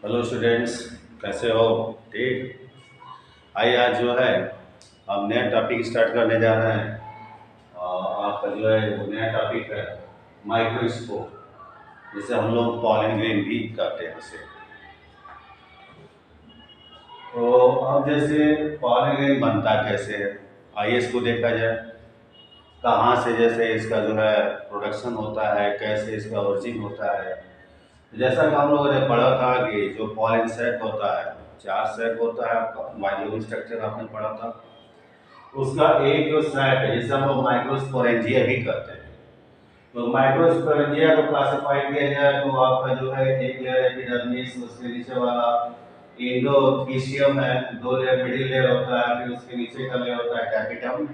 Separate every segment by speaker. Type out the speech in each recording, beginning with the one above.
Speaker 1: Hello students, कैसे हो? ठीक। आइए, आज जो है हम नया टॉपिक स्टार्ट करने जा रहे हैं। और आपका जो है वो नया टॉपिक है माइक्रोस्कोप, जिसे हम लोग पॉलन ग्रेन भी कहते हैं उसे। तो अब जैसे पॉलन ग्रेन बनता कैसे है, आइए इसको देखा जाए। कहाँ से जैसे इसका जो है प्रोडक्शन होता है, कैसे इसका ओरिजिन होता है। जैसा कि हम लोगों ने पढ़ा था कि जो पॉलन सेट होता है, चार सेट होता है, आपका बायोलॉजी स्ट्रक्चर आपने पढ़ा था। उसका एक जो सेट है जिसे हम लोग माइक्रोस्पोरेंजिया भी कहते हैं। तो माइक्रोस्पोरेंजिया को क्लासिफाई किया जाए तो आपका जो है एक लेयर एपिडर्मिस, उसके नीचे वाला एंडोथीसियम है, दो लेयर मिडिल लेयर होता है, फिर उसके नीचे का लेयर होता है कैपिटम।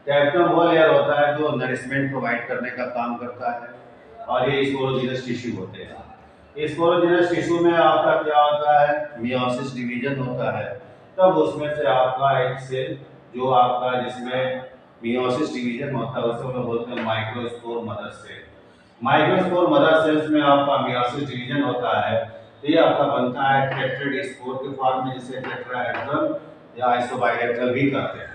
Speaker 1: कैपिटम वो लेयर होता है जो नरिशमेंट प्रोवाइड करने का काम करता है, और ये स्पोरोजिनस टिश्यू होते हैं। स्पोरोजिनस टिश्यू में आपका क्या होता है, मियोसिस डिवीजन होता है। तब उसमें से आपका एक सेल जो आपका जिसमें मियोसिस डिवीजन होता है उसे हम लोग बोलते हैं microspore mother cell. Microspore mother cells में आपका मियोसिस डिवीजन होता है, तो ये आपका बनता है टेट्राड स्पोर के फॉर्म में, जिसे टेट्राहेड्रल या आइसोबाइलेट्रल भी कहते हैं।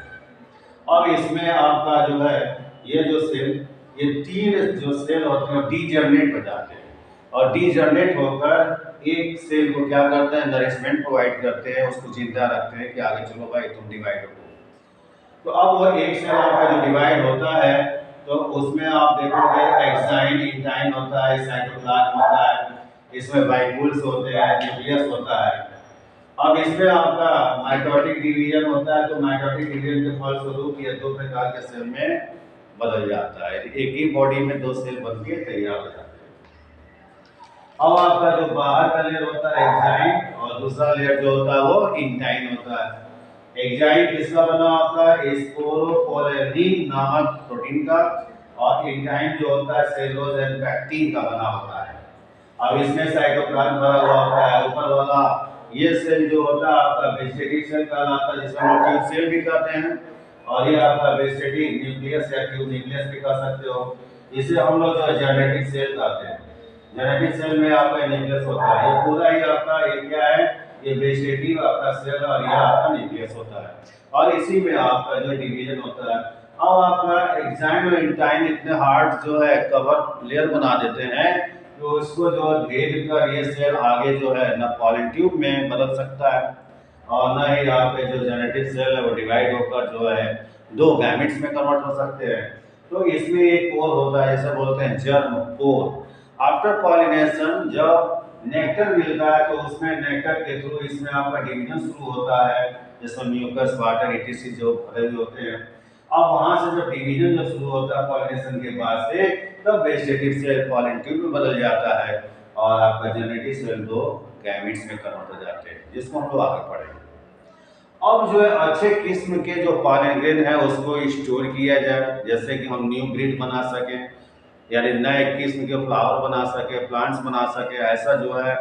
Speaker 1: अब इसमें आपका जो है ये जो सेल, ये तीन जो सेल होते हैं डीजनरेट हो जाते हैं, और डीजनरेट होकर एक सेल को क्या करते हैं, नरिशमेंट प्रोवाइड करते हैं, उसको जिंदा रखते हैं कि आगे चलो भाई तुम डिवाइड हो। तो अब वो एक सेल आपका जो डिवाइड होता है, तो उसमें आप देखोगे एक्साइन इंटाइन होता है, साइटोप्लाज्म होता है, इसमें वाइकुल्स होते हैं, न्यूक्लियस होता है। अब इसमें आपका माइटोटिक डिवीजन होता है, तो माइटोटिक डिवीजन के फलस्वरूप ये दो प्रकार के सेल में बदल जाता है। एक ही बॉडी में दो सेल बन के तैयार हो जाते हैं। अब आपका जो बाहर का लेयर होता है एक्साइन, और दूसरा लेयर जो होता है वो इंटाइन होता है। एक्साइन किसका बना होता है, स्पोरोपोलेनिन नामक प्रोटीन का, और इंटाइन जो होता है सेलुलोज एंड पैक्टिन का बना होता है। अब इसमें साइटोप्लाज्म भरा हुआ होता है। ऊपर वाला ये सेल जो होता है आपका वेजिटेटिव सेल कहलाता है, जिसमें हम ट्यूब सेल भी कहते हैं, और ये आपका वेजिटेटिव न्यूक्लियस या ट्यूब न्यूक्लियस भी कह सकते हो। इसे हम लोग जो है जेनेटिक सेल कहते हैं। जेनेटिक सेल में आपका न्यूक्लियस होता है, ये पूरा ही आपका ये क्या है, ये वेजिटेटिव आपका सेल, और ये आपका न्यूक्लियस होता है, और इसी में आपका जो डिवीजन होता है। अब आपका एक्साइन और इंटाइन इतने हार्ड जो है कवर लेयर बना देते हैं, तो इसको जो भेद कर ये सेल आगे जो है ना पॉलन ट्यूब में बदल सकता है, और ना ही आपके जो जेनेटिक सेल है वो डिवाइड होकर जो है दो गैमेट्स में कन्वर्ट हो सकते हैं। तो इसमें एक पोर होता है, जैसे बोलते हैं जर्म पोर। आफ्टर पॉलिनेशन जब नेक्टर मिलता है तो उसमें नेक्टर के थ्रू इसमें आपका डिवीजन शुरू होता है, जिसमें म्यूकस वाटर etc जो भरे हुए होते हैं। अब वहां से जब डिवीजन जो शुरू होता है पॉलिनेशन के बाद से, तब वेजिटेटिव सेल पॉलन ट्यूब में बदल जाता है, और आपका जेनेटिक सेल दो गैमेट्स में कन्वर्ट हो जाते हैं, जिसको हम लोग आगे पढ़ेंगे। अब जो है अच्छे किस्म के जो पॉलन ग्रेन है उसको स्टोर किया जाए, जैसे कि हम न्यू ब्रीड बना सकें, यानी नए किस्म के फ्लावर बना सके, प्लांट्स बना सके। ऐसा जो है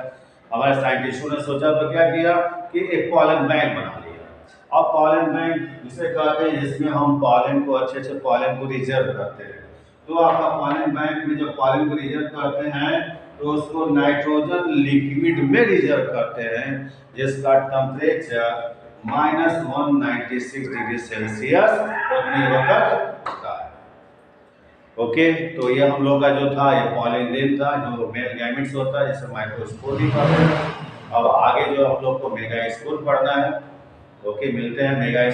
Speaker 1: हमारे साइंटिस्टों ने सोचा, तो क्या किया कि एक पॉलन बैंक बना लिया। अब पॉलन बैंक जिसे कहते हैं, जिसमें हम पॉलन को अच्छे पॉलन को रिजर्व करते हैं। तो आपका पॉलन बैंक में जब पॉलन को रिजर्व करते हैं, तो उसको नाइट्रोजन लिक्विड में रिजर्व करते हैं, जिसका टेम्परेचर -196 डिग्री सेल्सियस उतनी वक्त होता है। ओके, तो ये हम लोग का जो था ये पॉलन ग्रेन था, जो मेल गैमेट्स होता है, जिसे माइक्रोस्पोर भी कहते हैं। अब आगे जो हम लोग को मेगा स्पोर पढ़ना है। ओके, मिलते हैं मेगा